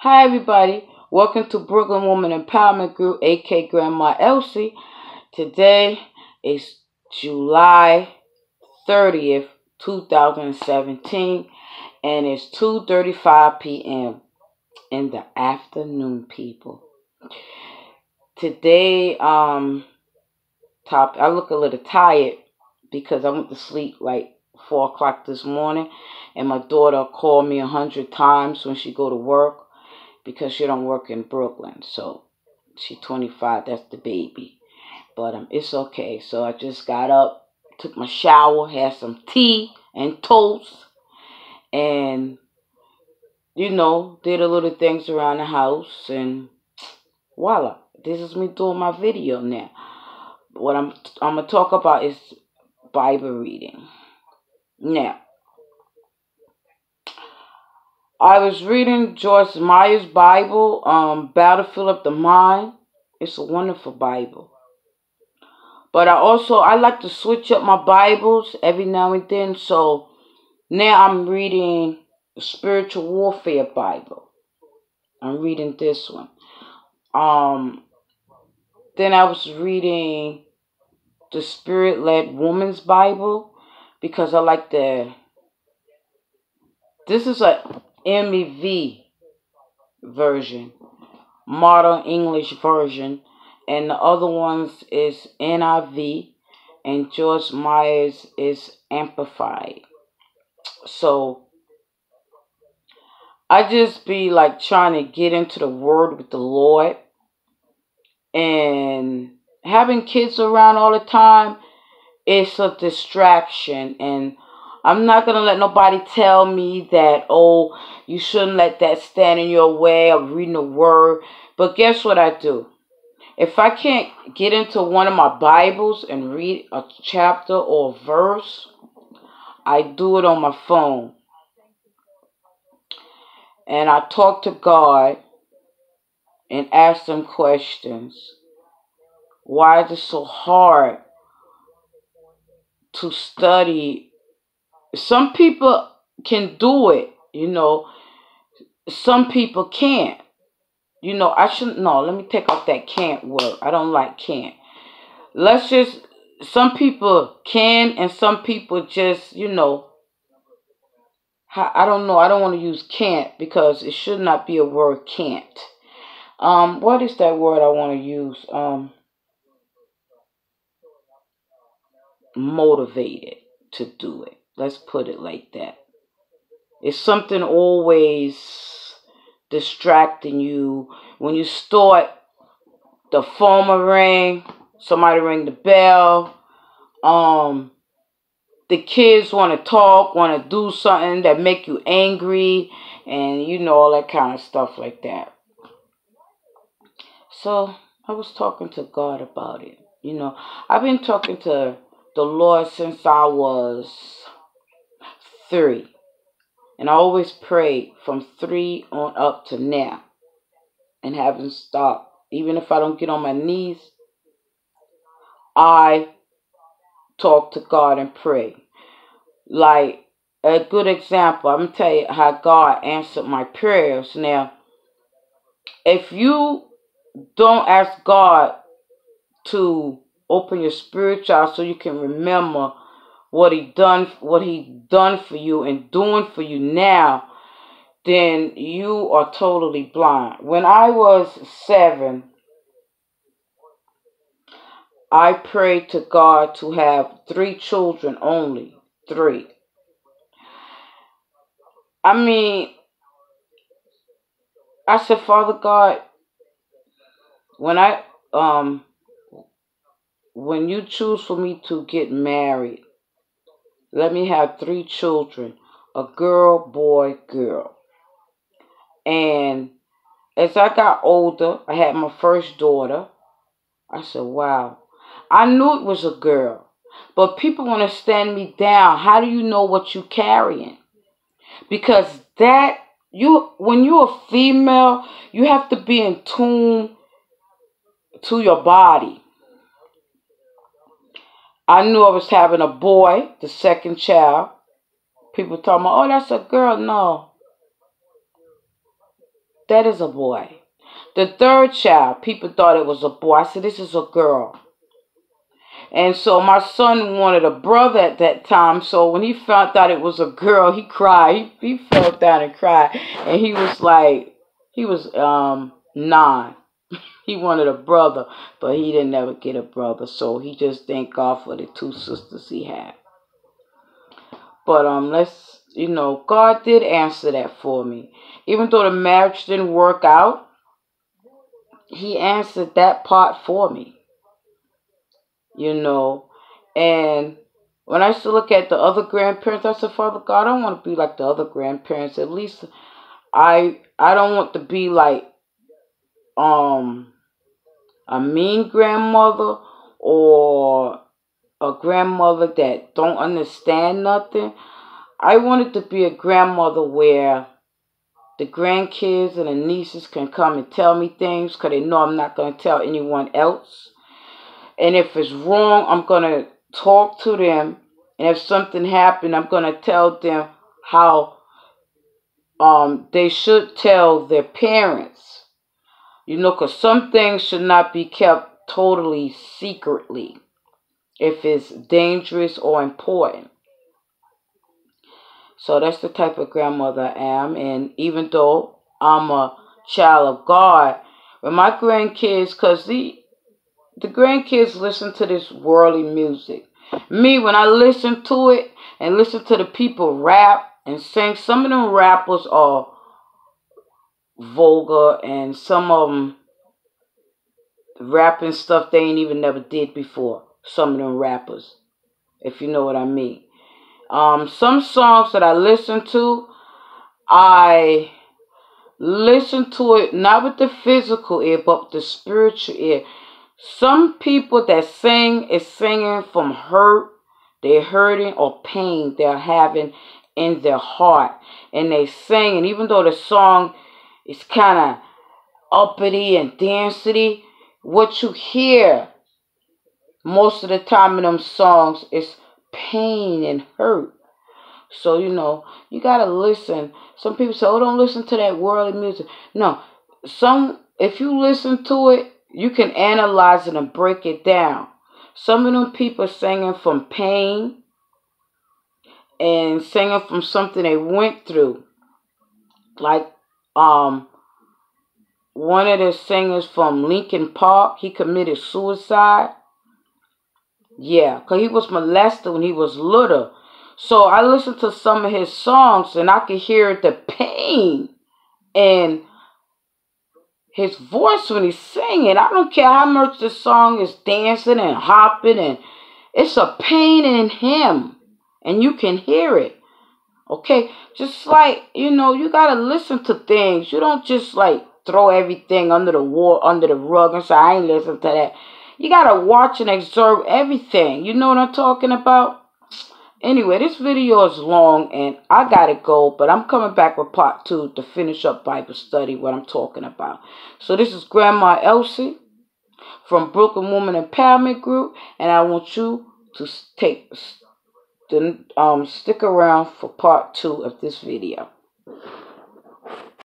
Hi everybody, welcome to Brooklyn Woman Empowerment Group, aka Grandma Elsie. Today is July 30th, 2017, and it's 2:35 p.m. in the afternoon, people. Today, I look a little tired because I went to sleep like 4 o'clock this morning, and my daughter called me 100 times when she go to work because she don't work in Brooklyn. So she's 25, that's the baby. But it's okay. So I just got up, took my shower, had some tea and toast, and did a little things around the house, and voila, this is me doing my video now. What I'm gonna talk about is Bible reading. Now, I was reading Joyce Meyer's Bible, Battlefield of the Mind. It's a wonderful Bible. But I like to switch up my Bibles every now and then. So now I'm reading the Spiritual Warfare Bible. I'm reading this one. Then I was reading the Spirit-Led Woman's Bible because I like this is a MEV version, Modern English version, and the other ones is NIV, and Joyce Meyer's is Amplified. So I just be like trying to get into the Word with the Lord, and having kids around all the time, it's a distraction, and I'm not going to let nobody tell me that, oh, you shouldn't let that stand in your way of reading the Word. But guess what I do? If I can't get into one of my Bibles and read a chapter or a verse, I do it on my phone. And I talk to God and ask Him questions. Why is it so hard to study? Some people can do it, Some people can't. Let me take off that can't word. I don't like can't. Some people can and some people just, I don't know. I don't want to use can't because it should not be a word can't. What is that word I want to use? Motivated to do it. Let's put it like that. It's something always distracting you. When you start, the phone will ring, somebody ring the bell, the kids want to talk, want to do something that make you angry, and all that kind of stuff like that. So I was talking to God about it. I've been talking to the Lord since I was 3. And I always prayed from 3 on up to now and haven't stopped. Even if I don't get on my knees, I talk to God and pray. Like a good example, I'm going to tell you how God answered my prayers. Now, if you don't ask God to open your spiritual so you can remember what He done for you and doing for you now, then you are totally blind. When I was 7, I prayed to God to have 3 children only. 3. I said, Father God, when you choose for me to get married, let me have 3 children, a girl, boy, girl. And as I got older, I had my first daughter. I said, wow. I knew it was a girl. But people want to stand me down. How do you know what you're carrying? Because when you're a female, you have to be in tune to your body. I knew I was having a boy, the second child. People talking about, oh, that's a girl. No. That is a boy. The third child, people thought it was a boy. I said, this is a girl. And so my son wanted a brother at that time. So when he found out it was a girl, he cried. He fell down and cried. And he was like, he was 9. He wanted a brother, but he didn't ever get a brother. So he just thanked God for the 2 sisters he had. But God did answer that for me. Even though the marriage didn't work out, he answered that part for me. And when I used to look at the other grandparents, I said, Father God, I don't want to be like the other grandparents. At least I don't want to be like a mean grandmother or a grandmother that don't understand nothing. I wanted to be a grandmother where the grandkids and the nieces can come and tell me things because they know I'm not going to tell anyone else. And if it's wrong, I'm going to talk to them. And if something happened, I'm going to tell them how they should tell their parents. Because some things should not be kept totally secretly if it's dangerous or important. So that's the type of grandmother I am. And even though I'm a child of God, when my grandkids, because the grandkids listen to this worldly music. Me, when I listen to it and listen to the people rap and sing, some of them rappers are vulgar and some of them rapping stuff they ain't even never did before. Some of them rappers, if you know what I mean. Some songs that I listen to, I listen to it not with the physical ear, but with the spiritual ear. Some people that sing is singing from hurt, they're hurting, or pain they're having in their heart. And they sing, and even though the song is kind of uppity and dancey, what you hear most of the time in them songs is pain and hurt. So, you got to listen. Some people say, oh, don't listen to that worldly music. No, if you listen to it, you can analyze it and break it down. Some of them people singing from pain and singing from something they went through. Like one of the singers from Linkin Park, he committed suicide. Yeah, because he was molested when he was little. So I listened to some of his songs and I could hear the pain in his voice when he's singing. I don't care how much the song is dancing and hopping, and it's a pain in him. And you can hear it. Okay? Just like, you got to listen to things. You don't just like throw everything under the rug and say, I ain't listen to that. You got to watch and observe everything. You know what I'm talking about? Anyway, this video is long and I got to go, but I'm coming back with part 2 to finish up Bible study, what I'm talking about. So this is Grandma Elsie from Brooklyn Woman Empowerment Group, and I want you to stick around for part 2 of this video.